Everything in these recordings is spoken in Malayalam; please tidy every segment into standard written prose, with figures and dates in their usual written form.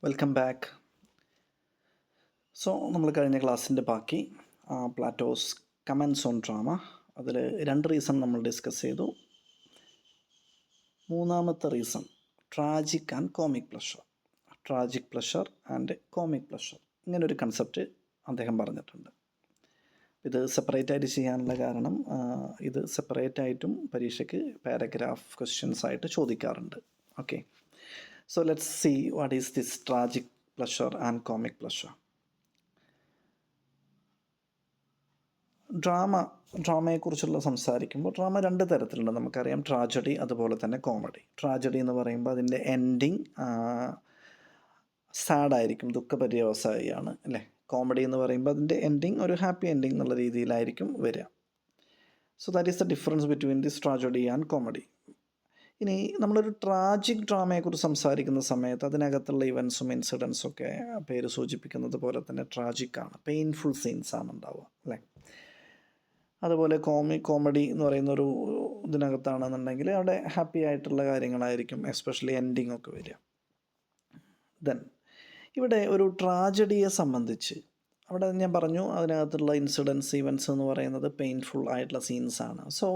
Welcome back. നമ്മൾ കഴിഞ്ഞ ക്ലാസ്സിൻ്റെ ബാക്കി പ്ലാറ്റോസ് കമൻസ് ഓൺ ഡ്രാമ, അതിൽ 2 റീസൺ നമ്മൾ ഡിസ്കസ് ചെയ്തു. മൂന്നാമത്തെ reason tragic and comic pleasure. Tragic pleasure and comic pleasure, ഇങ്ങനൊരു കൺസെപ്റ്റ് അദ്ദേഹം പറഞ്ഞിട്ടുണ്ട്. ഇത് സെപ്പറേറ്റ് ആയിട്ട് ചെയ്യാനുള്ള കാരണം ഇത് സെപ്പറേറ്റ് ആയിട്ടും പരീക്ഷയ്ക്ക് പാരഗ്രാഫ് ക്വസ്റ്റ്യൻസ് ആയിട്ട് ചോദിക്കാറുണ്ട്. Okay, so let's see what is this tragic pleasure and comic pleasure. ഡ്രാമയെക്കുറിച്ചുള്ള സംസാരിക്കുമ്പോൾ ഡ്രാമ 2 തരത്തിലുണ്ട്. നമുക്കറിയാം, ട്രാജഡി അതുപോലെ തന്നെ കോമഡി. ട്രാജഡി എന്ന് പറയുമ്പോൾ അതിൻ്റെ എൻഡിങ് സാഡായിരിക്കും, ദുഃഖപര്യവസായിയാണ് അല്ലേ. കോമഡി എന്ന് പറയുമ്പോൾ അതിൻ്റെ എൻഡിങ് ഒരു ഹാപ്പി എൻഡിങ് എന്നുള്ള രീതിയിലായിരിക്കും വരിക. So that is the difference between this tragedy and comedy. ഇനി നമ്മളൊരു ട്രാജിക് ഡ്രാമയെക്കുറിച്ച് സംസാരിക്കുന്ന സമയത്ത് അതിനകത്തുള്ള ഇവൻസും ഇൻസിഡൻസും ഒക്കെ പേര് സൂചിപ്പിക്കുന്നത് പോലെ തന്നെ ട്രാജിക്കാണ്, പെയിൻഫുൾ സീൻസാണ് ഉണ്ടാവുക അല്ലേ. അതുപോലെ കോമഡി എന്ന് പറയുന്നൊരു ഇതിനകത്താണെന്നുണ്ടെങ്കിൽ അവിടെ ഹാപ്പി ആയിട്ടുള്ള കാര്യങ്ങളായിരിക്കും, എസ്പെഷ്യലി എൻഡിങ് ഒക്കെ വരിക. ദെൻ ഇവിടെ ഒരു ട്രാജഡിയെ സംബന്ധിച്ച് അവിടെ ഞാൻ പറഞ്ഞു, അതിനകത്തുള്ള ഇൻസിഡൻസ് ഇവൻസ് എന്ന് പറയുന്നത് പെയിൻഫുൾ ആയിട്ടുള്ള സീൻസാണ്. So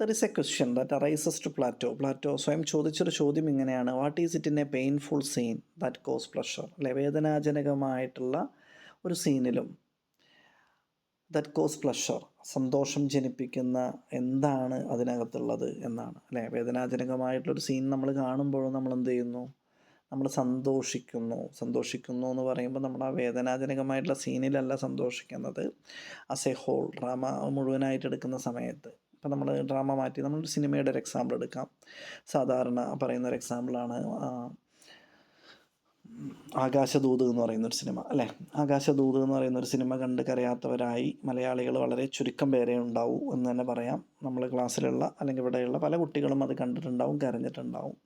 there is a question that arises to Plato സ്വയം ചോദിച്ചൊരു ചോദ്യം ഇങ്ങനെയാണ്: what is it in a painful scene that cause pleasure? അല്ലെ, വേദനാജനകമായിട്ടുള്ള ഒരു സീനിലും ദാറ്റ് കോസ് പ്ലഷർ, സന്തോഷം ജനിപ്പിക്കുന്ന എന്താണ് അതിനകത്തുള്ളത് എന്നാണ് അല്ലേ. വേദനാജനകമായിട്ടുള്ളൊരു സീൻ നമ്മൾ കാണുമ്പോഴും നമ്മൾ എന്ത് ചെയ്യുന്നു? നമ്മൾ സന്തോഷിക്കുന്നു എന്ന് പറയുമ്പോൾ നമ്മൾ ആ വേദനാജനകമായിട്ടുള്ള സീനിലല്ല സന്തോഷിക്കുന്നത്, ആസ് എ ഹോൾ ഡ്രാമ മുഴുവനായിട്ട് എടുക്കുന്ന സമയത്ത്. ഇപ്പം നമ്മൾ ഡ്രാമ മാറ്റി നമ്മളൊരു സിനിമയുടെ ഒരു എക്സാമ്പിൾ എടുക്കാം. സാധാരണ പറയുന്നൊരു എക്സാമ്പിളാണ് ആകാശദൂത് എന്ന് പറയുന്നൊരു സിനിമ അല്ലേ. ആകാശദൂത് എന്ന് പറയുന്നൊരു സിനിമ കണ്ട് കരയാത്തവരായി മലയാളികൾ വളരെ ചുരുക്കം പേരെ ഉണ്ടാവൂ എന്ന് തന്നെ പറയാം. നമ്മൾ ക്ലാസ്സിലുള്ള അല്ലെങ്കിൽ ഇവിടെയുള്ള പല കുട്ടികളും അത് കണ്ടിട്ടുണ്ടാവും, കരഞ്ഞിട്ടുണ്ടാവും.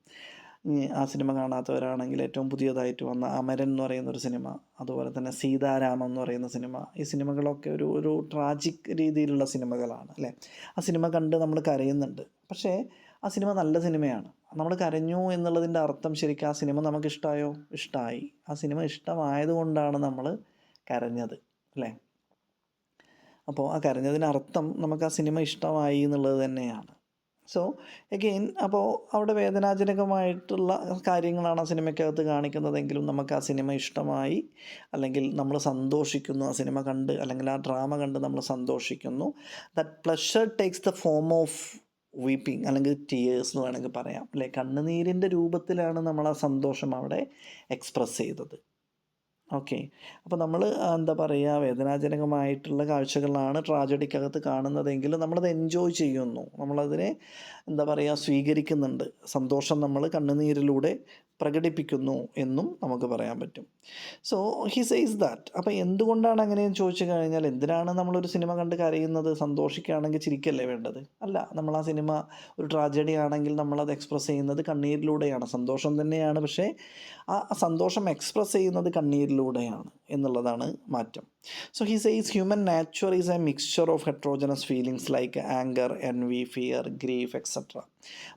ആ സിനിമ കാണാത്തവരാണെങ്കിൽ ഏറ്റവും പുതിയതായിട്ട് വന്ന അമരൻ എന്ന് പറയുന്നൊരു സിനിമ, അതുപോലെ തന്നെ സീതാരാമം എന്ന് പറയുന്ന സിനിമ, ഈ സിനിമകളൊക്കെ ഒരു ട്രാജിക് രീതിയിലുള്ള സിനിമകളാണ് അല്ലേ. ആ സിനിമ കണ്ട് നമ്മൾ കരയുന്നുണ്ട്, പക്ഷേ ആ സിനിമ നല്ല സിനിമയാണ്. നമ്മൾ കരഞ്ഞു എന്നുള്ളതിൻ്റെ അർത്ഥം ശരിക്കും ആ സിനിമ നമുക്ക് ഇഷ്ടമായോ? ഇഷ്ടമായി. ആ സിനിമ ഇഷ്ടമായതുകൊണ്ടാണ് നമ്മൾ കരഞ്ഞത് അല്ലേ. അപ്പോൾ ആ കരഞ്ഞതിനർത്ഥം നമുക്ക് ആ സിനിമ ഇഷ്ടമായി എന്നുള്ളത് തന്നെയാണ്. സോ എഗെയിൻ, അപ്പോൾ അവിടെ വേദനാജനകമായിട്ടുള്ള കാര്യങ്ങളാണ് ആ സിനിമയ്ക്കകത്ത് കാണിക്കുന്നതെങ്കിലും നമുക്ക് ആ സിനിമ ഇഷ്ടമായി, അല്ലെങ്കിൽ നമ്മൾ സന്തോഷിക്കുന്നു ആ സിനിമ കണ്ട്, അല്ലെങ്കിൽ ആ ഡ്രാമ കണ്ട് നമ്മൾ സന്തോഷിക്കുന്നു. That pleasure takes the form of weeping, അല്ലെങ്കിൽ ടിയേഴ്സ് എന്ന് വേണമെങ്കിൽ പറയാം അല്ലെ. കണ്ണുനീരിൻ്റെ രൂപത്തിലാണ് നമ്മൾ ആ സന്തോഷം അവിടെ എക്സ്പ്രസ് ചെയ്തത്. ഓക്കെ, അപ്പോൾ നമ്മൾ എന്താ പറയുക, വേദനാജനകമായിട്ടുള്ള കാഴ്ചകളാണ് ട്രാജഡിക്കകത്ത് കാണുന്നതെങ്കിലും നമ്മളത് എൻജോയ് ചെയ്യുന്നു, നമ്മളതിനെ എന്താ പറയുക, സ്വീകരിക്കുന്നുണ്ട്. സന്തോഷം നമ്മൾ കണ്ണുനീരിലൂടെ പ്രകടിപ്പിക്കുന്നു എന്നും നമുക്ക് പറയാൻ പറ്റും. So he says that. അപ്പോൾ എന്തുകൊണ്ടാണ് അങ്ങനെയെന്ന് ചോദിച്ചു കഴിഞ്ഞാൽ, എന്തിനാണ് നമ്മളൊരു സിനിമ കണ്ട് കരയുന്നത്? സന്തോഷിക്കുകയാണെങ്കിൽ ചിരിക്കല്ലേ വേണ്ടത്? അല്ല, നമ്മൾ ആ സിനിമ ഒരു ട്രാജഡി ആണെങ്കിൽ നമ്മളത് എക്സ്പ്രസ് ചെയ്യുന്നത് കണ്ണീരിലൂടെയാണ്. സന്തോഷം തന്നെയാണ്, പക്ഷേ ആ സന്തോഷം എക്സ്പ്രസ് ചെയ്യുന്നത് കണ്ണീരിലൂടെയാണ് എന്നുള്ളതാണ് മാറ്റം. So he says human nature is a mixture of heterogeneous feelings like anger, envy, fear, grief etcetera.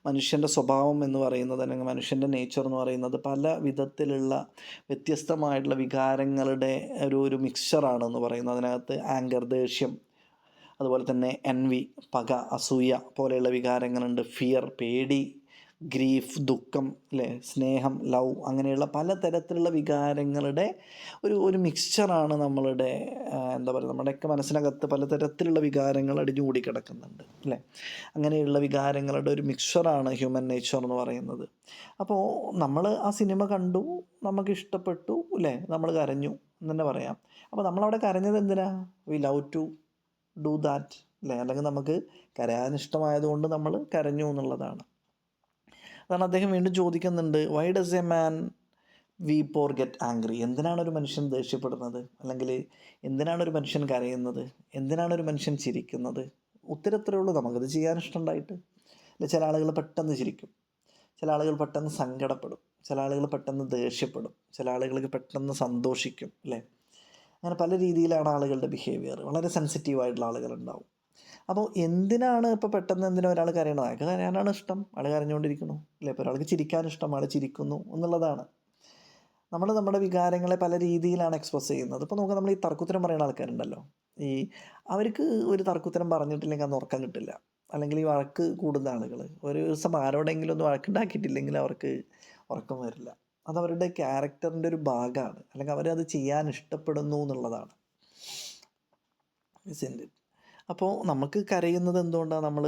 മനുഷ്യൻ്റെ സ്വഭാവം എന്ന് പറയുന്നത്, അല്ലെങ്കിൽ മനുഷ്യൻ്റെ നേച്ചർ എന്ന് പറയുന്നത് പല വിധത്തിലുള്ള വ്യത്യസ്തമായിട്ടുള്ള വികാരങ്ങളുടെ ഒരു മിക്സ്ചറാണെന്ന് പറയുന്നത്. അതിനകത്ത് ആങ്കർ, ദേഷ്യം, അതുപോലെ തന്നെ എൻവി, പക, അസൂയ പോലെയുള്ള വികാരങ്ങളുണ്ട്. ഫിയർ, പേടി, ഗ്രീഫ്, ദുഃഖം അല്ലേ, സ്നേഹം, ലവ്, അങ്ങനെയുള്ള പലതരത്തിലുള്ള വികാരങ്ങളുടെ ഒരു മിക്സ്ചറാണ് നമ്മളുടെ എന്താ പറയുക, നമ്മുടെയൊക്കെ മനസ്സിനകത്ത് പലതരത്തിലുള്ള വികാരങ്ങൾ അടിഞ്ഞുകൂടി കിടക്കുന്നുണ്ട് അല്ലേ. അങ്ങനെയുള്ള വികാരങ്ങളുടെ ഒരു മിക്സ്ചറാണ് ഹ്യൂമൻ നേച്ചർ എന്ന് പറയുന്നത്. അപ്പോൾ നമ്മൾ ആ സിനിമ കണ്ടു, നമുക്ക് ഇഷ്ടപ്പെട്ടു അല്ലേ, നമ്മൾ കരഞ്ഞു എന്ന് തന്നെ പറയാം. അപ്പോൾ നമ്മളവിടെ കരഞ്ഞത് എന്തിനാ? We love to do that അല്ലേ, അല്ലെങ്കിൽ നമുക്ക് കരയാൻ ഇഷ്ടമായതുകൊണ്ട് നമ്മൾ കരഞ്ഞു എന്നുള്ളതാണ്. അതാണ് അദ്ദേഹം വീണ്ടും ചോദിക്കുന്നുണ്ട്: why does a man വീപ്പ് or get angry? എന്തിനാണ് ഒരു മനുഷ്യൻ ദേഷ്യപ്പെടുന്നത്, അല്ലെങ്കിൽ എന്തിനാണ് ഒരു മനുഷ്യൻ കരയുന്നത്, എന്തിനാണ് ഒരു മനുഷ്യൻ ചിരിക്കുന്നത്? ഉത്തരത്തിലേ ഉള്ളൂ, നമുക്കത് ചെയ്യാൻ ഇഷ്ടമുണ്ടായിട്ട്. അല്ലെ, ചില ആളുകൾ പെട്ടെന്ന് ചിരിക്കും, ചില ആളുകൾ പെട്ടെന്ന് സങ്കടപ്പെടും, ചില ആളുകൾ പെട്ടെന്ന് ദേഷ്യപ്പെടും, ചില ആളുകൾക്ക് പെട്ടെന്ന് സന്തോഷിക്കും അല്ലേ. അങ്ങനെ പല രീതിയിലാണ് ആളുകളുടെ ബിഹേവിയർ. വളരെ സെൻസിറ്റീവായിട്ടുള്ള ആളുകളുണ്ടാവും. അപ്പോൾ എന്തിനാണ് ഇപ്പോൾ പെട്ടെന്ന് എന്തിനാണ് ഒരാൾ കരയണത്? അയാൾക്ക് കരയാനാണ് ഇഷ്ടം, ആൾ കരഞ്ഞുകൊണ്ടിരിക്കുന്നു അല്ലേ. ഇപ്പോൾ ഒരാൾക്ക് ചിരിക്കാൻ ഇഷ്ടം, ആൾ ചിരിക്കുന്നു എന്നുള്ളതാണ്. നമ്മൾ നമ്മുടെ വികാരങ്ങളെ പല രീതിയിലാണ് എക്സ്പ്രസ് ചെയ്യുന്നത്. ഇപ്പോൾ നോക്കുക, നമ്മൾ ഈ തർക്കുത്തരം പറയുന്ന ആൾക്കാരുണ്ടല്ലോ, ഈ അവർക്ക് ഒരു തർക്കുത്തരം പറഞ്ഞിട്ടില്ലെങ്കിൽ അന്ന് ഉറക്കം കിട്ടില്ല. അല്ലെങ്കിൽ ഈ വഴക്ക് കൂടുന്ന ആളുകൾ ഒരു ദിവസം ആരോടെങ്കിലും ഒന്ന് വഴക്കുണ്ടാക്കിയിട്ടില്ലെങ്കിൽ അവർക്ക് ഉറക്കം വരില്ല. അതവരുടെ ക്യാരക്ടറിൻ്റെ ഒരു ഭാഗമാണ്, അല്ലെങ്കിൽ അവരത് ചെയ്യാൻ ഇഷ്ടപ്പെടുന്നു എന്നുള്ളതാണ്. ഇസ്ന്റ് ഇറ്റ്? അപ്പോൾ നമുക്ക് കരയുന്നത് എന്തുകൊണ്ടാണ്? നമ്മൾ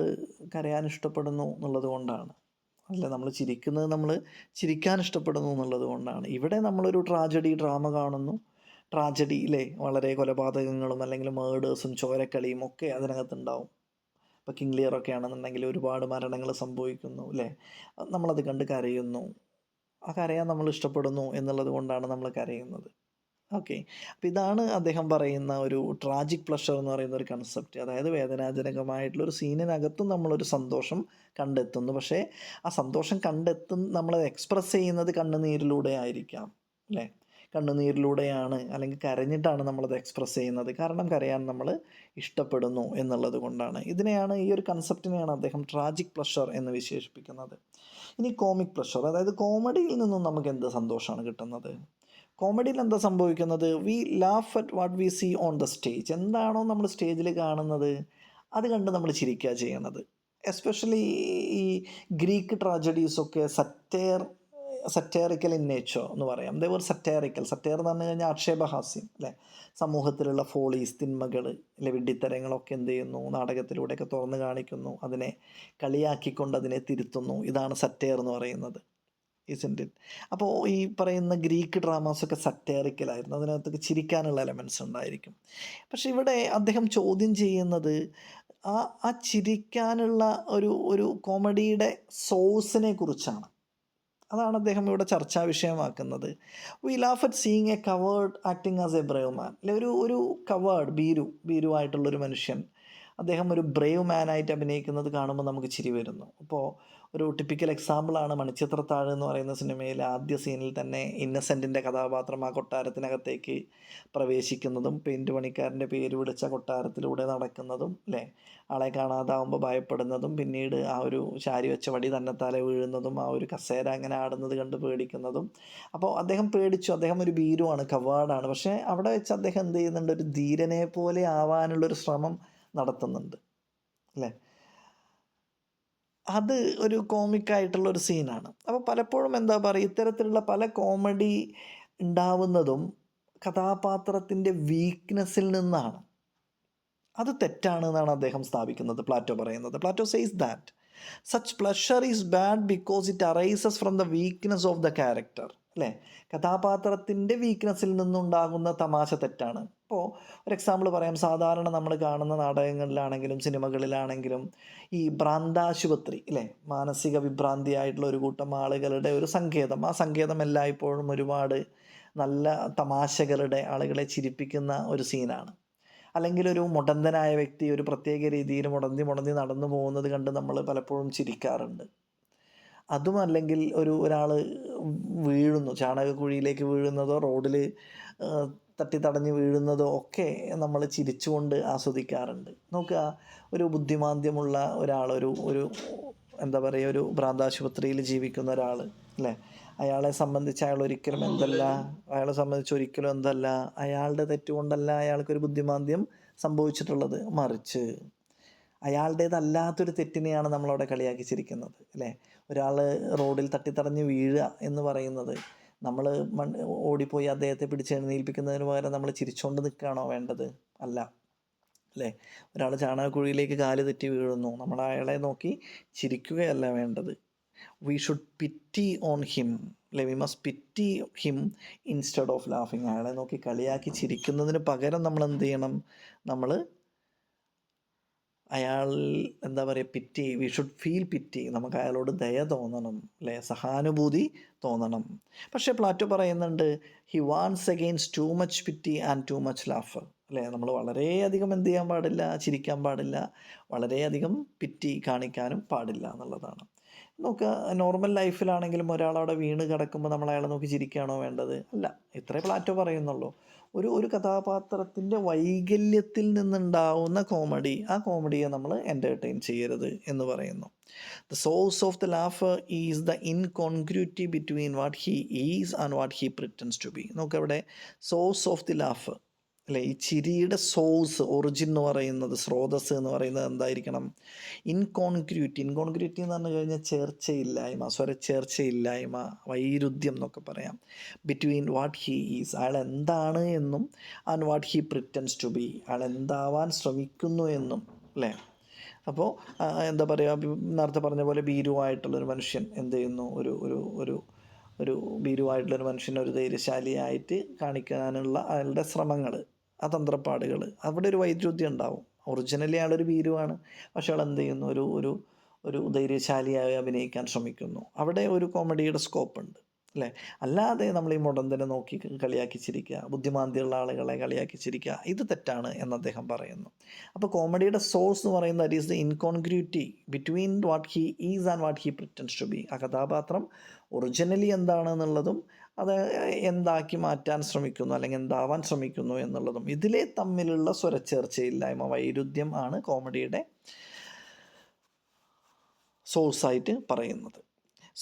കരയാൻ ഇഷ്ടപ്പെടുന്നു എന്നുള്ളത് കൊണ്ടാണ്. അല്ല, നമ്മൾ ചിരിക്കുന്നത് നമ്മൾ ചിരിക്കാൻ ഇഷ്ടപ്പെടുന്നു എന്നുള്ളത് കൊണ്ടാണ്. ഇവിടെ നമ്മളൊരു ട്രാജഡി ഡ്രാമ കാണുന്നു. ട്രാജഡിയിലെ വളരെ കൊലപാതകങ്ങളും അല്ലെങ്കിൽ മേഡേഴ്സും ചോരക്കളിയും ഒക്കെ അതിനകത്തുണ്ടാവും. ഇപ്പോൾ കിങ് ലിയർ ഒക്കെ ആണെന്നുണ്ടെങ്കിൽ ഒരുപാട് മരണങ്ങൾ സംഭവിക്കുന്നു, അല്ലേ? നമ്മളത് കണ്ട് കരയുന്നു. ആ കരയാൻ നമ്മൾ ഇഷ്ടപ്പെടുന്നു എന്നുള്ളത് കൊണ്ടാണ് നമ്മൾ കരയുന്നത്. ഓക്കെ. അപ്പോൾ ഇതാണ് അദ്ദേഹം പറയുന്ന ഒരു ട്രാജിക് പ്ലഷർ എന്ന് പറയുന്ന ഒരു കൺസെപ്റ്റ്. അതായത് വേദനാജനകമായിട്ടുള്ള ഒരു സീനിനകത്തും നമ്മളൊരു സന്തോഷം കണ്ടെത്തുന്നു. പക്ഷേ ആ സന്തോഷം നമ്മളത് എക്സ്പ്രസ് ചെയ്യുന്നത് കണ്ണുനീരിലൂടെ ആയിരിക്കാം, അല്ലേ? കണ്ണുനീരിലൂടെയാണ്, അല്ലെങ്കിൽ കരഞ്ഞിട്ടാണ് നമ്മളത് എക്സ്പ്രസ് ചെയ്യുന്നത്. കാരണം കരയാൻ നമ്മൾ ഇഷ്ടപ്പെടുന്നു എന്നുള്ളത് കൊണ്ടാണ്. ഈ ഒരു കൺസെപ്റ്റിനെയാണ് അദ്ദേഹം ട്രാജിക് പ്ലഷർ എന്ന് വിശേഷിപ്പിക്കുന്നത്. ഇനി കോമിക് പ്ലഷർ, അതായത് കോമഡിയിൽ നിന്നും നമുക്ക് എന്ത് സന്തോഷമാണ് കിട്ടുന്നത്? കോമഡിയിൽ എന്താ സംഭവിക്കുന്നത്? We laugh at what we see on the stage. എന്താണോ നമ്മൾ സ്റ്റേജിൽ കാണുന്നത് അത് കണ്ട് നമ്മൾ ചിരിക്കുക ചെയ്യണത്. എസ്പെഷ്യലി ഈ ഗ്രീക്ക് ട്രാജഡീസൊക്കെ സറ്റേറിക്കൽ ഇൻ നേച്ചർ എന്ന് പറയാം. ദേ വർ സറ്റേറിക്കൽ. സറ്റയർ എന്ന് പറഞ്ഞു കഴിഞ്ഞാൽ ആക്ഷേപഹാസ്യം, അല്ലേ? സമൂഹത്തിലുള്ള ഫോളീസ്, തിന്മകൾ, അല്ലെ വിഡ്ഢിത്തരങ്ങളൊക്കെ എന്ത് ചെയ്യുന്നു, നാടകത്തിലൂടെയൊക്കെ തുറന്നു കാണിക്കുന്നു. അതിനെ കളിയാക്കിക്കൊണ്ട് അതിനെ തിരുത്തുന്നു. ഇതാണ് സറ്റയർ എന്ന് പറയുന്നത്. ഇസ്ന്റ് ഇറ്റ്? അപ്പോൾ ഈ പറയുന്ന ഗ്രീക്ക് ഡ്രാമാസൊക്കെ സറ്റേറിക്കലായിരുന്നു. അതിനകത്തൊക്കെ ചിരിക്കാനുള്ള എലമെൻറ്റ്സ് ഉണ്ടായിരിക്കും. പക്ഷെ ഇവിടെ അദ്ദേഹം ചോദ്യം ചെയ്യുന്നത് ആ ആ ചിരിക്കാനുള്ള ഒരു കോമഡിയുടെ സോഴ്സിനെ കുറിച്ചാണ്. അതാണ് അദ്ദേഹം ഇവിടെ ചർച്ചാ വിഷയമാക്കുന്നത്. We laugh at seeing a coward acting as a brave man. അല്ലെ, ഒരു കവേർഡ് ഭീരുവായിട്ടുള്ളൊരു മനുഷ്യൻ അദ്ദേഹം ഒരു ബ്രേവ് മാനായിട്ട് അഭിനയിക്കുന്നത് കാണുമ്പോൾ നമുക്ക് ചിരി വരുന്നു. അപ്പോൾ ഒരു ടിപ്പിക്കൽ എക്സാമ്പിളാണ് മണിച്ചിത്രത്താഴ് എന്ന് പറയുന്ന സിനിമയിലെ ആദ്യ സീനിൽ തന്നെ ഇന്നസെൻറ്റിൻ്റെ കഥാപാത്രം ആ കൊട്ടാരത്തിനകത്തേക്ക് പ്രവേശിക്കുന്നതും പെയിൻറ്റ് പണിക്കാരൻ്റെ പേര് വിളിച്ച കൊട്ടാരത്തിലൂടെ നടക്കുന്നതും, അല്ലേ? ആളെ കാണാതാവുമ്പോൾ ഭയപ്പെടുന്നതും പിന്നീട് ആ ഒരു ചാരി വെച്ച വടി തന്നെത്താലെ വീഴുന്നതും ആ ഒരു കസേര അങ്ങനെ ആടുന്നത് കണ്ട് പേടിക്കുന്നതും. അപ്പോൾ അദ്ദേഹം പേടിച്ചു. അദ്ദേഹം ഒരു ഭീരുവാണ്, കവാർഡാണ്. പക്ഷേ അവിടെ വെച്ച് അദ്ദേഹം എന്ത് ചെയ്യുന്നുണ്ട്? ഒരു ധീരനെ പോലെ ആവാനുള്ളൊരു ശ്രമം നടത്തുന്നുണ്ട്, അല്ലേ? അത് ഒരു കോമിക്കായിട്ടുള്ള ഒരു സീനാണ്. അപ്പോൾ പലപ്പോഴും എന്താ പറയുക, ഇത്തരത്തിലുള്ള പല കോമഡി ഉണ്ടാവുന്നതും കഥാപാത്രത്തിൻ്റെ വീക്ക്നെസ്സിൽ നിന്നാണ്. അത് തെറ്റാണ് എന്നാണ് അദ്ദേഹം സ്ഥാപിക്കുന്നത്, പ്ലാറ്റോ പറയുന്നത്. Plato says that such pleasure is bad because it arises from the weakness of the character. അല്ലേ? കഥാപാത്രത്തിൻ്റെ വീക്ക്നെസ്സിൽ നിന്നുണ്ടാകുന്ന തമാശ തെറ്റാണ്. ഇപ്പോൾ ഒരു എക്സാമ്പിൾ പറയാം. സാധാരണ നമ്മൾ കാണുന്ന നാടകങ്ങളിലാണെങ്കിലും സിനിമകളിലാണെങ്കിലും ഈ ഭ്രാന്താശുപത്രി, അല്ലേ? മാനസിക വിഭ്രാന്തിയായിട്ടുള്ള ഒരു കൂട്ടം ആളുകളുടെ ഒരു സങ്കേതം. ആ സങ്കേതം എല്ലായ്പ്പോഴും ഒരുപാട് നല്ല തമാശകളുടെ, ആളുകളെ ചിരിപ്പിക്കുന്ന ഒരു സീനാണ്. അല്ലെങ്കിൽ ഒരു മുടന്തനായ വ്യക്തി ഒരു പ്രത്യേക രീതിയിൽ മുടന്തി നടന്നു പോകുന്നത് കണ്ട് നമ്മൾ പലപ്പോഴും ചിരിക്കാറുണ്ട്. അതും അല്ലെങ്കിൽ ഒരാൾ വീഴുന്നു, ചാണകക്കുഴിയിലേക്ക് വീഴുന്നതോ റോഡിൽ തട്ടിത്തടഞ്ഞ് വീഴുന്നതോ ഒക്കെ നമ്മൾ ചിരിച്ചുകൊണ്ട് ആസ്വദിക്കാറുണ്ട്. നോക്കുക, ഒരു ബുദ്ധിമാന്ദ്യമുള്ള ഒരാൾ, ഒരു എന്താ പറയുക, ഒരു ഭ്രാന്താശുപത്രിയിൽ ജീവിക്കുന്ന ഒരാൾ, അല്ലേ? അയാളെ സംബന്ധിച്ച് അയാളെ സംബന്ധിച്ച് ഒരിക്കലും എന്തല്ല, അയാളുടെ തെറ്റുകൊണ്ടല്ല അയാൾക്കൊരു ബുദ്ധിമാന്ദ്യം സംഭവിച്ചിട്ടുള്ളത്. മറിച്ച് അയാളുടേതല്ലാത്തൊരു തെറ്റിനെയാണ് നമ്മളവിടെ കളിയാക്കി ചിരിക്കുന്നത്, അല്ലേ? ഒരാൾ റോഡിൽ തട്ടിത്തടഞ്ഞ് വീഴുക എന്ന് പറയുന്നത് നമ്മൾ ഓടിപ്പോയി അദ്ദേഹത്തെ പിടിച്ച് എഴുന്നേൽപ്പിക്കുന്നതിന് പകരം നമ്മൾ ചിരിച്ചുകൊണ്ട് നിൽക്കുകയാണോ വേണ്ടത്? അല്ല, അല്ലേ? ഒരാൾ ചാണകക്കുഴിയിലേക്ക് കാല് തെറ്റി വീഴുന്നു, നമ്മൾ അയാളെ നോക്കി ചിരിക്കുകയല്ല വേണ്ടത്. We should pity on him, അല്ലെ? We must pity him instead of ലാഫിങ്. അയാളെ നോക്കി കളിയാക്കി ചിരിക്കുന്നതിന് പകരം നമ്മൾ എന്ത് ചെയ്യണം? നമ്മൾ അയാൾ എന്താ പറയുക, വി ഷുഡ് ഫീൽ പിറ്റി. നമുക്ക് അയാളോട് ദയ തോന്നണം, അല്ലേ? സഹാനുഭൂതി തോന്നണം. പക്ഷേ പ്ലാറ്റോ പറയുന്നുണ്ട്, he warns against too much pity and too much laugh. അല്ലേ? നമ്മൾ വളരെയധികം എന്ത് ചെയ്യാൻ പാടില്ല? ചിരിക്കാൻ പാടില്ല. വളരെയധികം പിറ്റി കാണിക്കാനും പാടില്ല എന്നുള്ളതാണ്. നോക്കുക, നോർമൽ ലൈഫിലാണെങ്കിലും ഒരാളവിടെ വീണ് കിടക്കുമ്പോൾ നമ്മൾ അയാളെ നോക്കി ചിരിക്കുകയാണോ വേണ്ടത്? അല്ല. ഇത്രേ പ്ലാറ്റോ പറയുന്നുള്ളൂ. ഒരു കഥാപാത്രത്തിൻ്റെ വൈകല്യത്തിൽ നിന്നുണ്ടാവുന്ന കോമഡി, ആ കോമഡിയെ നമ്മൾ എൻ്റർടൈൻ ചെയ്യരുത് എന്ന് പറയുന്നു. The source of the laugh is the incongruity between what he is and what he pretends to be. നമുക്കവിടെ സോഴ്സ് ഓഫ് ദി ലാഫ് അല്ലേ, ഈ ചിരിയുടെ സോഴ്സ്, ഒറിജിൻ എന്ന് പറയുന്നത്, സ്രോതസ് എന്ന് പറയുന്നത് എന്തായിരിക്കണം? ഇൻകോൺഗ്രുറ്റി എന്ന് പറഞ്ഞു കഴിഞ്ഞാൽ ചേർച്ചയില്ലായ്മ, സ്വരച്ചേർച്ചയില്ലായ്മ, വൈരുദ്ധ്യം എന്നൊക്കെ പറയാം. ബിറ്റ്വീൻ വാട്ട് ഹി ഈസ്, അയാൾ എന്താണ് എന്നും, and what he pretends to be, അയാൾ എന്താവാൻ ശ്രമിക്കുന്നു എന്നും, അല്ലേ? അപ്പോൾ എന്താ പറയുക, നേരത്തെ പറഞ്ഞ പോലെ ഭീരുവായിട്ടുള്ളൊരു മനുഷ്യൻ എന്ത് ചെയ്യുന്നു, ഒരു ഒരു ഒരു ഒരു ഭീരുവായിട്ടുള്ളൊരു മനുഷ്യനെ ഒരു ധൈര്യശാലിയായിട്ട് കാണിക്കാനുള്ള അയാളുടെ ശ്രമങ്ങൾ, ആ തന്ത്രപ്പാടുകൾ, അവിടെ ഒരു വൈരുദ്ധ്യം ഉണ്ടാവും. ഒറിജിനലി അയാളൊരു ഭീരുവാണ്, പക്ഷെ അയാൾ എന്ത് ചെയ്യുന്നു, ഒരു ഒരു ഒരു ധൈര്യശാലിയായി അഭിനയിക്കാൻ ശ്രമിക്കുന്നു. അവിടെ ഒരു കോമഡിയുടെ സ്കോപ്പ് ഉണ്ട്, അല്ലേ? അല്ലാതെ നമ്മൾ ഈ മുടന്തനെ നോക്കി കളിയാക്കി ചിരിക്കുക, ബുദ്ധിമാന്ദ്യമുള്ള ആളുകളെ കളിയാക്കി ചിരിക്കുക, ഇത് തെറ്റാണ് എന്ന് അദ്ദേഹം പറയുന്നു. അപ്പോൾ കോമഡിയുടെ സോഴ്സ് എന്ന് പറയുന്നത് that is the incongruity between what he is and what he pretends to be. ആ കഥാപാത്രം ഒറിജിനലി എന്താണെന്നുള്ളതും അത് എന്താക്കി മാറ്റാൻ ശ്രമിക്കുന്നു അല്ലെങ്കിൽ എന്താവാൻ ശ്രമിക്കുന്നു എന്നുള്ളതും, ഇതിലെ തമ്മിലുള്ള സ്വരച്ചേർച്ചയില്ലായ്മ, വൈരുദ്ധ്യം ആണ് കോമഡിയുടെ സോഴ്സായിട്ട് പറയുന്നത്.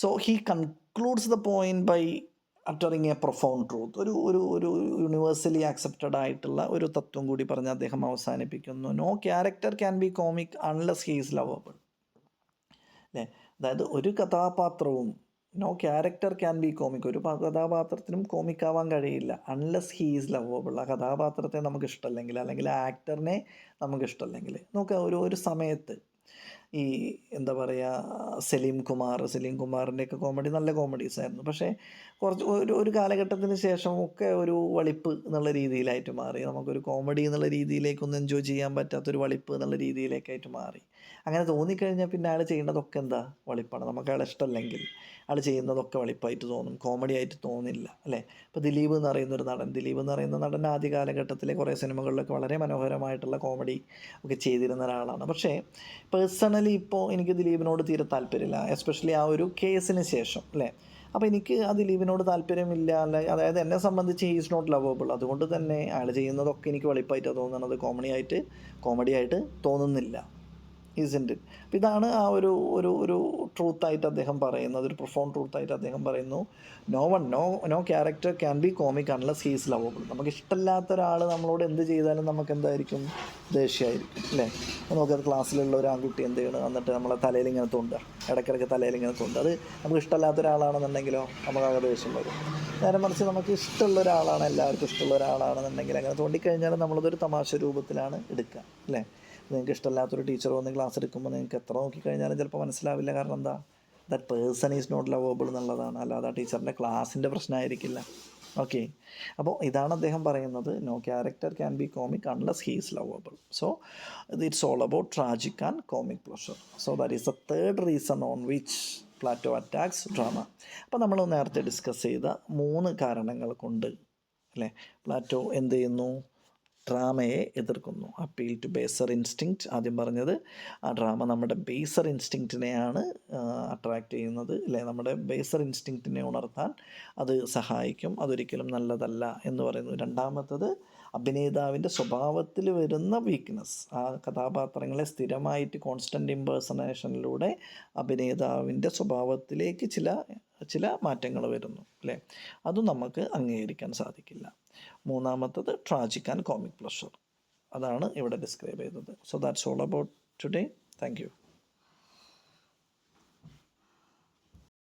So he concludes the point by uttering a profound truth. ഒരു ഒരു ഒരു യൂണിവേഴ്സലി ആക്സെപ്റ്റഡ് ആയിട്ടുള്ള ഒരു തത്വം കൂടി പറഞ്ഞ് അദ്ദേഹം അവസാനിപ്പിക്കുന്നു. No character can be comic unless he is lovable. അല്ലേ? അതായത് ഒരു കഥാപാത്രവും, no character can be comic, ഒരു കഥാപാത്രത്തിനും കോമിക്കാവാൻ കഴിയില്ല അൺലെസ് ഹീ ഈസ് ലവബിൾ. ആ കഥാപാത്രത്തെ നമുക്ക് ഇഷ്ടമല്ലെങ്കിൽ, അല്ലെങ്കിൽ ആ ആക്ടറിനെ നമുക്ക് ഇഷ്ടമല്ലെങ്കിൽ. നോക്കുക, ഒരു സമയത്ത് ഈ എന്താ പറയുക, സലീം കുമാറിൻ്റെയൊക്കെ കോമഡി നല്ല കോമഡീസ് ആയിരുന്നു. പക്ഷേ കുറച്ച് ഒരു കാലഘട്ടത്തിന് ശേഷം ഒക്കെ ഒരു വളിപ്പ് എന്നുള്ള രീതിയിലായിട്ട് മാറി. നമുക്കൊരു കോമഡി എന്നുള്ള രീതിയിലേക്കൊന്നും എൻജോയ് ചെയ്യാൻ പറ്റാത്തൊരു വളിപ്പ് എന്നുള്ള രീതിയിലേക്കായിട്ട് മാറി. അങ്ങനെ തോന്നിക്കഴിഞ്ഞാൽ പിന്നെ അയാൾ ചെയ്യുന്നതൊക്കെ എന്താ, വളിപ്പാണ്. നമുക്ക് അയാളെ ഇഷ്ടമല്ലെങ്കിൽ അയാൾ ചെയ്യുന്നതൊക്കെ വളിപ്പായിട്ട് തോന്നും, കോമഡി ആയിട്ട് തോന്നില്ല, അല്ലേ? ഇപ്പോൾ ദിലീപ് എന്ന് പറയുന്ന നടൻ ആദ്യ കാലഘട്ടത്തിലെ കുറേ സിനിമകളിലൊക്കെ വളരെ മനോഹരമായിട്ടുള്ള കോമഡി ഒക്കെ ചെയ്തിരുന്ന ഒരാളാണ്. പക്ഷേ പേഴ്സണലി ഇപ്പോൾ എനിക്ക് ദിലീപിനോട് തീരെ താല്പര്യമില്ല, എസ്പെഷ്യലി ആ ഒരു കേസിന് ശേഷം, അല്ലേ? അപ്പോൾ എനിക്ക് ആ ദിലീപിനോട് താല്പര്യമില്ല, അതായത് എന്നെ സംബന്ധിച്ച് ഹീ ഈസ് നോട്ട് ലവബിൾ. അതുകൊണ്ട് തന്നെ അയാൾ ചെയ്യുന്നതൊക്കെ എനിക്ക് വെളിപ്പായിട്ടാണ് തോന്നുന്നത്, കോമഡിയായിട്ട് തോന്നുന്നില്ല. ഈസിൻ്റ് ഇറ്റ്. അപ്പോൾ ഇതാണ് ആ ഒരു ട്രൂത്തായിട്ട് അദ്ദേഹം പറയുന്നത്, ഒരു പ്രൊഫൗണ്ട് ട്രൂത്തായിട്ട് അദ്ദേഹം പറയുന്നു. No character can be comic unless he is lovable. നമുക്ക് ഇഷ്ടമില്ലാത്ത ഒരാൾ നമ്മളോട് എന്ത് ചെയ്താലും നമുക്ക് എന്തായിരിക്കും, ദേഷ്യമായിരിക്കും, അല്ലേ? നമുക്കത് ക്ലാസ്സിലുള്ള ഒരു ആൺകുട്ടി എന്ത് ചെയ്യണം, എന്നിട്ട് നമ്മളെ തലയിൽ ഇങ്ങനെ തോണ്ടുക, ഇടയ്ക്കിടയ്ക്ക് തലയിൽ ഇങ്ങനെ തോണ്ടുക, അത് നമുക്ക് ഇഷ്ടമില്ലാത്ത ഒരാളാണെന്നുണ്ടെങ്കിലോ നമുക്കാകെ ദേഷ്യം വരും. നേരെ മറിച്ച് നമുക്ക് ഇഷ്ടമുള്ള ഒരാളാണ്, എല്ലാവർക്കും ഇഷ്ടമുള്ള ഒരാളാണെന്നുണ്ടെങ്കിൽ അങ്ങനെ തോണ്ടിക്കഴിഞ്ഞാൽ നമ്മളതൊരു തമാശ രൂപത്തിലാണ് എടുക്കുക, അല്ലേ? നിങ്ങൾക്ക് ഇഷ്ടമില്ലാത്തൊരു ടീച്ചർ വന്ന് ക്ലാസ് എടുക്കുമ്പോൾ നിങ്ങൾക്ക് എത്ര നോക്കിക്കഴിഞ്ഞാലും ചിലപ്പോൾ മനസ്സിലാവില്ല. കാരണം എന്താ, that person is not lovable എന്നുള്ളതാണ്, അല്ലാതെ ആ ടീച്ചറിൻ്റെ ക്ലാസ്സിൻ്റെ പ്രശ്നമായിരിക്കില്ല. ഓക്കെ, അപ്പോൾ ഇതാണ് അദ്ദേഹം പറയുന്നത്. No character can be comic unless he is lovable. So it's all about tragic and comic pleasure. So that is the third reason on which Plato attacks drama. അപ്പോൾ നമ്മൾ നേരത്തെ ഡിസ്കസ് ചെയ്ത 3 കാരണങ്ങൾ കൊണ്ട്, അല്ലേ, പ്ലാറ്റോ എന്ത് ചെയ്യുന്നു, ഡ്രാമയെ എതിർക്കുന്നു. Appeal to baser instinct. ആദ്യം പറഞ്ഞത് ആ ഡ്രാമ നമ്മുടെ ബേസർ ഇൻസ്റ്റിങ്ക്റ്റിനെയാണ് അട്രാക്റ്റ് ചെയ്യുന്നത്, അല്ലേ? നമ്മുടെ ബേസർ ഇൻസ്റ്റിങ്ക്റ്റിനെ ഉണർത്താൻ അത് സഹായിക്കും, അതൊരിക്കലും നല്ലതല്ല എന്ന് പറയുന്നു. രണ്ടാമത്തത് അഭിനേതാവിൻ്റെ സ്വഭാവത്തിൽ വരുന്ന വീക്ക്നെസ്. ആ കഥാപാത്രങ്ങളെ സ്ഥിരമായിട്ട് കോൺസ്റ്റൻ്റ് ഇമ്പേഴ്സണേഷനിലൂടെ അഭിനേതാവിൻ്റെ സ്വഭാവത്തിലേക്ക് ചില മാറ്റങ്ങൾ വരുന്നു, അല്ലേ? അതും നമുക്ക് അംഗീകരിക്കാൻ സാധിക്കില്ല. മൂന്നാമത്തത് ട്രാജിക് ആൻഡ് കോമിക് പ്ലഷർ. അതാണ് ഇവിടെ ഡിസ്ക്രൈബ് ചെയ്തത്. So that's all about today. Thank you.